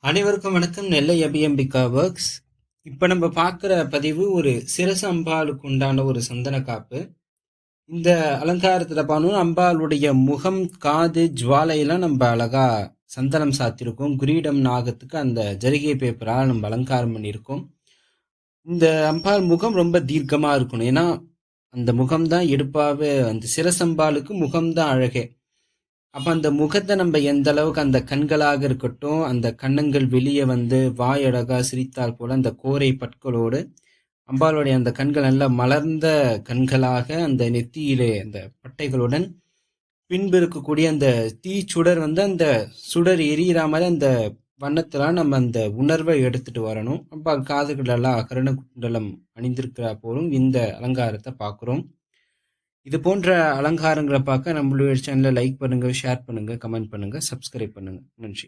அனைவருக்கும் வணக்கம். நெல்லை அபியம்பிகா ஒர்க்ஸ். இப்போ நம்ம பார்க்குற பதிவு ஒரு சிரசு அம்பாளுக்கு உண்டான ஒரு சந்தன காப்பு. இந்த அலங்காரத்தில் பண்ணணும், அம்பாளுடைய முகம், காது, ஜுவாலையெல்லாம் நம்ம அழகா சந்தனம் சாத்திருக்கோம். கிரீடம் நாகத்துக்கு அந்த ஜரிகை பேப்பரால் நம்ம அலங்காரம் பண்ணியிருக்கோம். இந்த அம்பாள் முகம் ரொம்ப தீர்க்கமாக இருக்கணும். ஏன்னா அந்த முகம்தான் எடுப்பாவே, அந்த சிரசம்பாளுக்கு முகம்தான் அழகே. அப்ப அந்த முகத்தை நம்ம எந்த அளவுக்கு, அந்த கண்களாக இருக்கட்டும், அந்த கன்னங்கள் வெளியே வந்து வாய் அழகா சிரித்தால் போல அந்த கோரை பற்களோடு அம்பாளுடைய அந்த கண்கள் நல்ல மலர்ந்த கண்களாக, அந்த நெத்தியிலே அந்த பட்டைகளுடன், பின்பு இருக்கக்கூடிய அந்த தீச்சுடர் வந்து அந்த சுடர் எரியிற மாதிரி அந்த வண்ணத்தெல்லாம் நம்ம அந்த உணர்வை எடுத்துட்டு வரணும். அம்பாள் காதுகள் எல்லாம் அகரண குண்டலம் அணிந்திருக்கிறா போலும் இந்த அலங்காரத்தை பார்க்குறோம். இது போன்ற அலங்காரங்களை பார்க்க நம்மளுடைய சேனலை லைக் பண்ணுங்க, ஷேர் பண்ணுங்க, கமெண்ட் பண்ணுங்க, சப்ஸ்கிரைப் பண்ணுங்க. நன்றி.